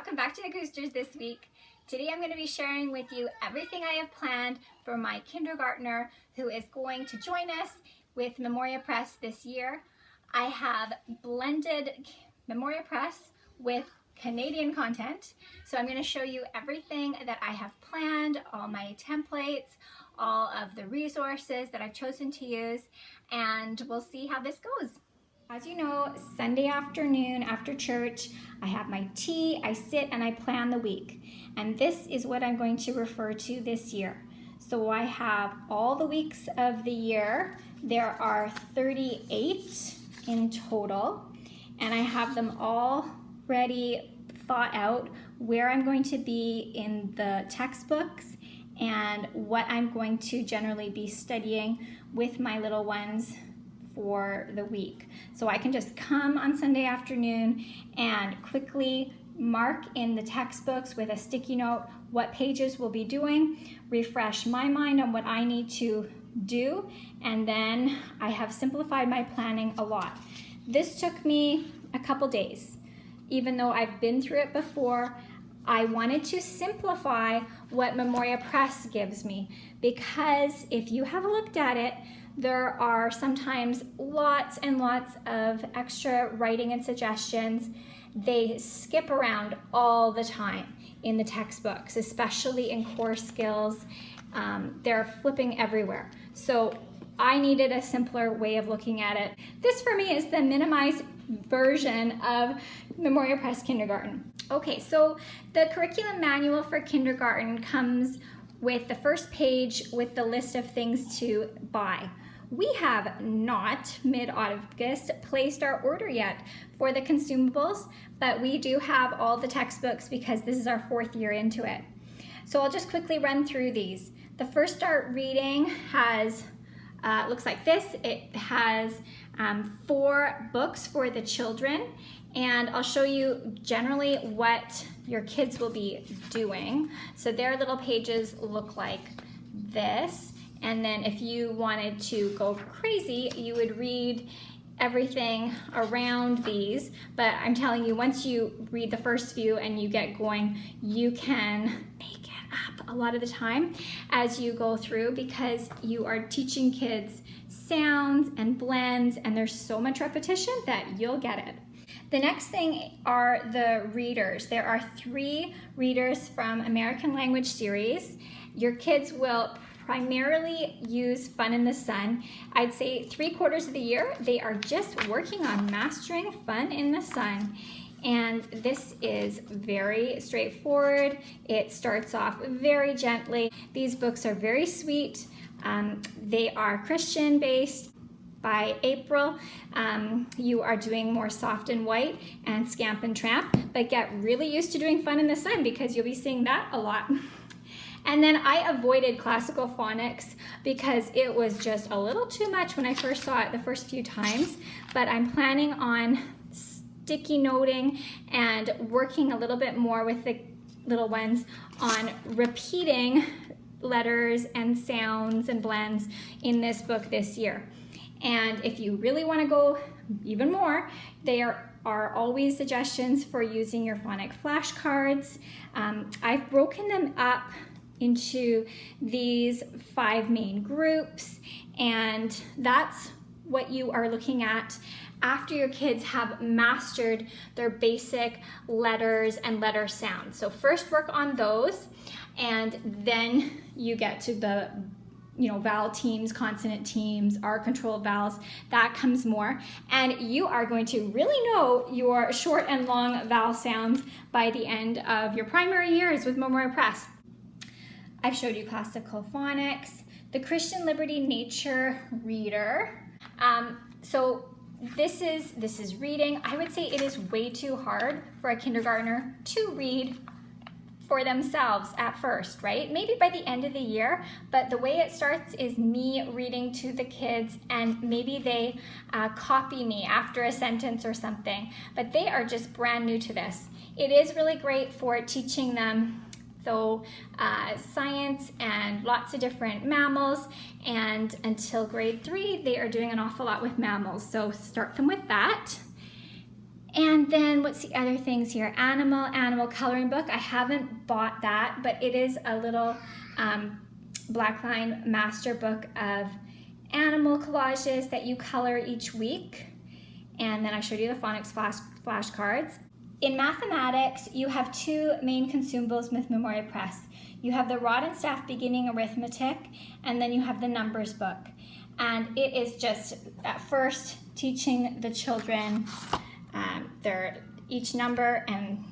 welcome back to the Goosters this week. Today I'm going to be sharing with you everything I have planned for my kindergartner who is going to join us with Memoria Press this year. I have blended Memoria Press with Canadian content, so I'm going to show you everything that I have planned, all my templates, all of the resources that I've chosen to use, and we'll see how this goes. As you know, Sunday afternoon after church, I have my tea, I sit and I plan the week. And this is what I'm going to refer to this year. So I have all the weeks of the year. There are 38 in total, and I have them all ready, thought out, where I'm going to be in the textbooks and what I'm going to generally be studying with my little ones for the week. So I can just come on Sunday afternoon and quickly mark in the textbooks with a sticky note what pages we'll be doing, refresh my mind on what I need to do, and then I have simplified my planning a lot. This took me a couple days. Even though I've been through it before, I wanted to simplify what Memoria Press gives me, because if you have looked at it, there are sometimes lots and lots of extra writing and suggestions. They skip around all the time in the textbooks, especially in core skills. They're flipping everywhere. So I needed a simpler way of looking at it. This for me is the minimized version of Memoria Press Kindergarten. Okay, so the curriculum manual for kindergarten comes with the first page with the list of things to buy. We have not, mid-August, placed our order yet for the consumables, but we do have all the textbooks because this is our 4th year into it. So I'll just quickly run through these. The First Start Reading has, looks like this. It has 4 books for the children, and I'll show you generally what your kids will be doing. So their little pages look like this. And then if you wanted to go crazy, you would read everything around these. But I'm telling you, once you read the first few and you get going, you can make it up a lot of the time as you go through, because you are teaching kids sounds and blends, and there's so much repetition that you'll get it. The next thing are the readers. There are 3 readers from American Language Series. Your kids will primarily use Fun in the Sun. I'd say 3/4 of the year they are just working on mastering Fun in the Sun. And this is very straightforward. It starts off very gently. These books are very sweet. They are Christian based. By April, you are doing more Soft and White and Scamp and Tramp, but get really used to doing Fun in the Sun because you'll be seeing that a lot. And then I avoided classical phonics because it was just a little too much when I first saw it the first few times, but I'm planning on sticky noting and working a little bit more with the little ones on repeating letters and sounds and blends in this book this year. And if you really want to go even more, there are always suggestions for using your phonic flashcards. I've broken them up into these 5 main groups, and that's what you are looking at after your kids have mastered their basic letters and letter sounds. So first work on those, and then you get to the vowel teams, consonant teams, R-controlled vowels. That comes more, and you are going to really know your short and long vowel sounds by the end of your primary years with Memoria Press. I've showed you classical phonics, the Christian Liberty Nature Reader. So this is reading. I would say it is way too hard for a kindergartner to read for themselves at first, right? Maybe by the end of the year, but the way it starts is me reading to the kids, and maybe they copy me after a sentence or something, but they are just brand new to this. It is really great for teaching them science and lots of different mammals, and until grade 3 they are doing an awful lot with mammals, so start them with that. And then what's the other things here? Animal coloring book. I haven't bought that, but it is a little blackline master book of animal collages that you color each week. And then I showed you the phonics flashcards. In mathematics, you have two main consumables with Memoria Press. You have the Rod and Staff Beginning Arithmetic, and then you have the numbers book. And it is just, at first, teaching the children each number and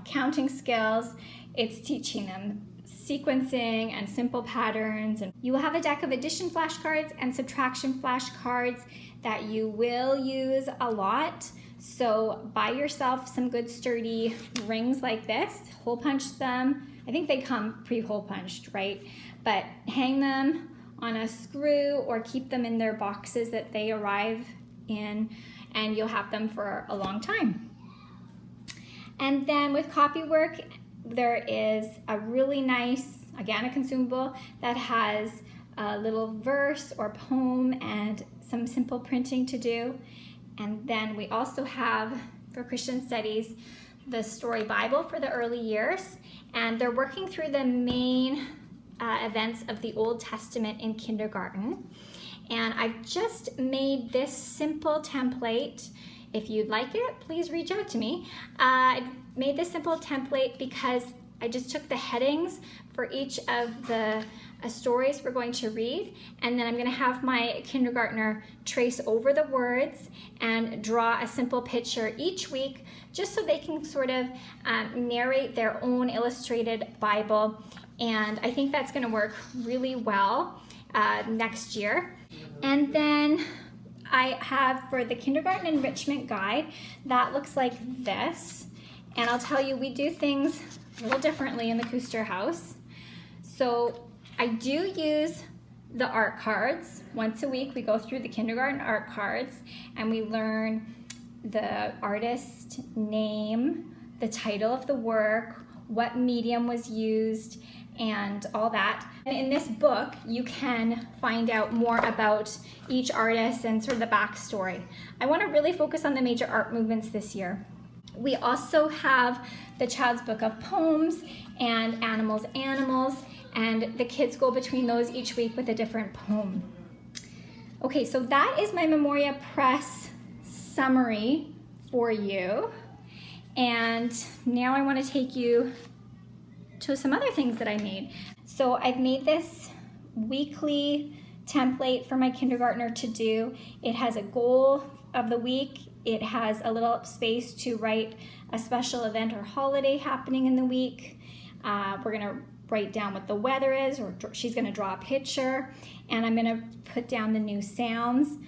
counting skills. It's teaching them sequencing and simple patterns. And you will have a deck of addition flashcards and subtraction flashcards that you will use a lot. So buy yourself some good sturdy rings like this, hole punch them. I think they come pre-hole punched, right? But hang them on a screw or keep them in their boxes that they arrive in, and you'll have them for a long time. And then with copywork, there is a really nice, again, a consumable that has a little verse or poem and some simple printing to do. And then we also have, for Christian Studies, the Story Bible for the early years. And they're working through the main events of the Old Testament in kindergarten. And I've just made this simple template. If you'd like it, please reach out to me. I made this simple template because I just took the headings for each of the stories we're going to read, and then I'm going to have my kindergartner trace over the words and draw a simple picture each week, just so they can sort of narrate their own illustrated Bible. And I think that's going to work really well next year. And then I have, for the kindergarten enrichment guide, that looks like this. And I'll tell you, we do things a little differently in the Kuster house. So I do use the art cards. Once a week we go through the kindergarten art cards and we learn the artist name, the title of the work, what medium was used, and all that. And in this book, you can find out more about each artist and sort of the backstory. I want to really focus on the major art movements this year. We also have the Child's Book of Poems and Animals, and the kids go between those each week with a different poem. Okay, so that is my Memoria Press summary for you. And now I want to take you to some other things that I made. So I've made this weekly template for my kindergartner to do. It has a goal of the week. It has a little space to write a special event or holiday happening in the week. We're gonna write down what the weather is, or she's gonna draw a picture, and I'm gonna put down the new sounds.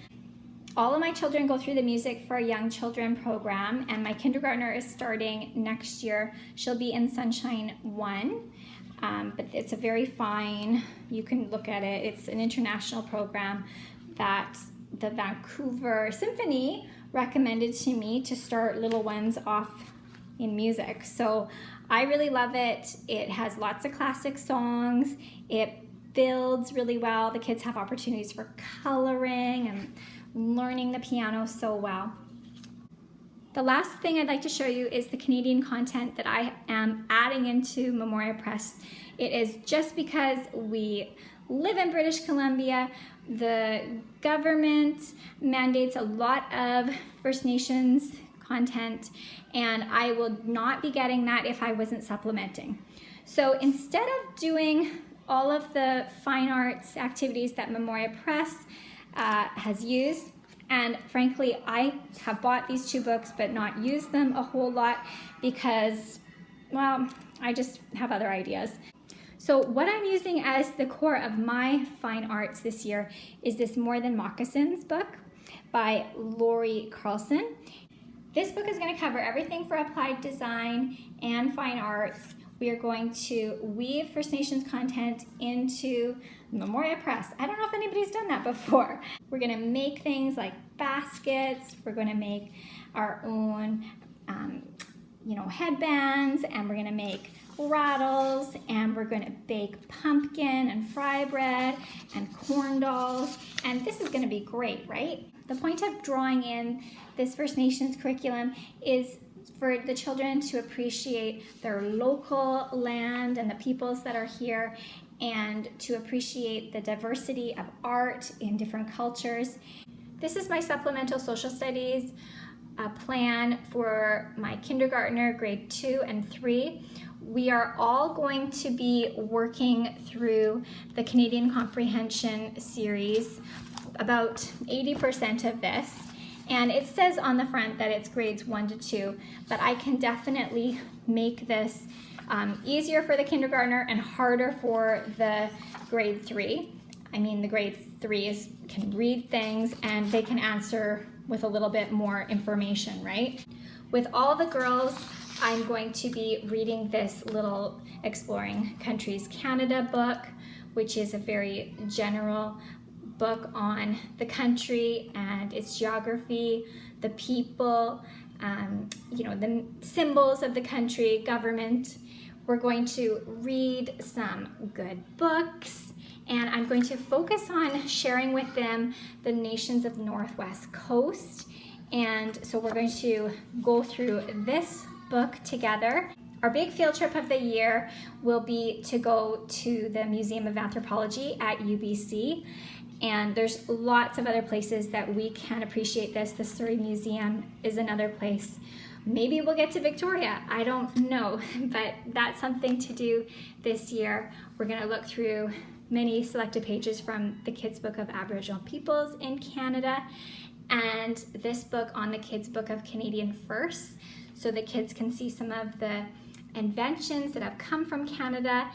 All of my children go through the Music for Young Children program, and my kindergartner is starting next year. She'll be in Sunshine 1, but it's a very fine, you can look at it, it's an international program that the Vancouver Symphony recommended to me to start little ones off in music. So I really love it. It has lots of classic songs. It builds really well. The kids have opportunities for coloring and learning the piano so well. The last thing I'd like to show you is the Canadian content that I am adding into Memoria Press. It is just because we live in British Columbia, the government mandates a lot of First Nations content, and I will not be getting that if I wasn't supplementing. So instead of doing all of the fine arts activities that Memoria Press has used, and frankly, I have bought these two books but not used them a whole lot because, well, I just have other ideas. So what I'm using as the core of my fine arts this year is this More Than Moccasins book by Lori Carlson. This book is going to cover everything for applied design and fine arts. We are going to weave First Nations content into Memoria Press. I don't know if anybody's done that before. We're going to make things like baskets. We're going to make our own headbands, and we're gonna make rattles, and we're gonna bake pumpkin and fry bread and corn dolls, and this is gonna be great, right? The point of drawing in this First Nations curriculum is for the children to appreciate their local land and the peoples that are here, and to appreciate the diversity of art in different cultures. This is my supplemental social studies plan for my kindergartner, grade 2 and 3. We are all going to be working through the Canadian Comprehension series, about 80% of this. And it says on the front that it's grades 1 to 2, but I can definitely make this easier for the kindergartner and harder for the grade 3. I mean, the grade 3s can read things and they can answer with a little bit more information, right? With all the girls, I'm going to be reading this little Exploring Countries Canada book, which is a very general book on the country and its geography, the people, the symbols of the country, government. We're going to read some good books, and I'm going to focus on sharing with them the nations of the Northwest Coast. And so we're going to go through this book together. Our big field trip of the year will be to go to the Museum of Anthropology at UBC. And there's lots of other places that we can appreciate this. The Surrey Museum is another place. Maybe we'll get to Victoria, I don't know, but that's something to do this year. We're gonna look through many selected pages from the Kids Book of Aboriginal Peoples in Canada, and this book on the Kids Book of Canadian Firsts, so the kids can see some of the inventions that have come from Canada,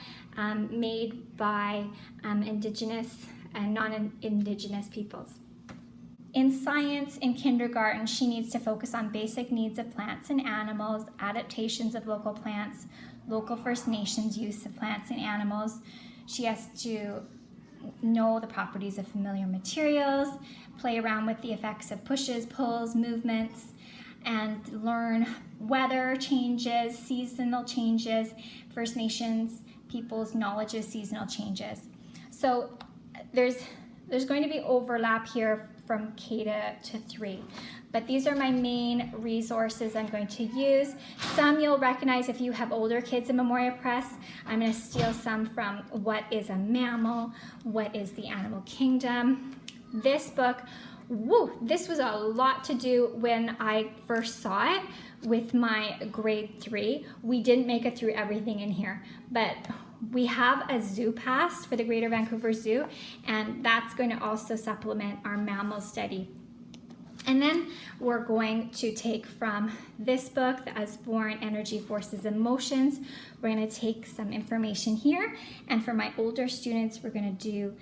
made by Indigenous and non-Indigenous peoples. In science, in kindergarten, she needs to focus on basic needs of plants and animals, adaptations of local plants, local First Nations use of plants and animals. She has to know the properties of familiar materials, play around with the effects of pushes, pulls, movements, and learn weather changes, seasonal changes, First Nations people's knowledge of seasonal changes. So there's going to be overlap here from K to 3. But these are my main resources I'm going to use. Some you'll recognize if you have older kids in Memoria Press. I'm going to steal some from What is a Mammal? What is the Animal Kingdom? This book, this was a lot to do when I first saw it with my grade 3. We didn't make it through everything in here, but we have a zoo pass for the Greater Vancouver Zoo, and that's going to also supplement our mammal study. And then we're going to take from this book, The Usborne Energy, Forces, and Motions. We're going to take some information here. And for my older students, we're going to do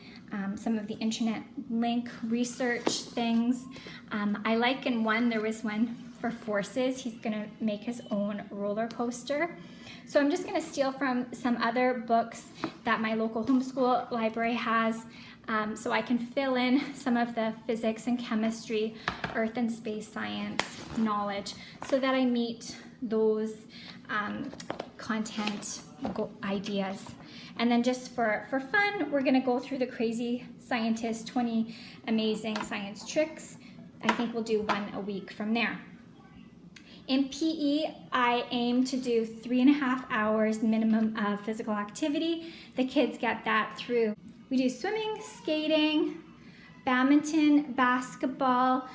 some of the internet link research things. I like in one, there was one for forces. He's going to make his own roller coaster. So I'm just going to steal from some other books that my local homeschool library has, so I can fill in some of the physics and chemistry, earth and space science knowledge, so that I meet those content ideas. And then just for fun, we're going to go through the Crazy Scientist 20 Amazing Science Tricks. I think we'll do one a week from there. In PE, I aim to do 3.5 hours minimum of physical activity. The kids get that through. We do swimming, skating, badminton, basketball,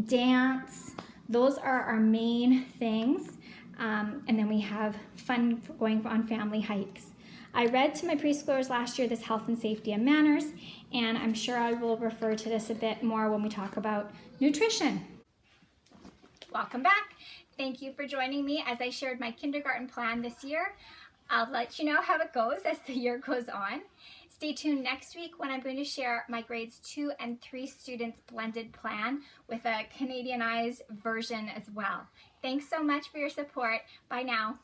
dance. Those are our main things. And then we have fun going on family hikes. I read to my preschoolers last year this Health and Safety and Manners, and I'm sure I will refer to this a bit more when we talk about nutrition. Welcome back. Thank you for joining me as I shared my kindergarten plan this year. I'll let you know how it goes as the year goes on. Stay tuned next week when I'm going to share my grades 2 and 3 students blended plan with a Canadianized version as well. Thanks so much for your support. Bye now.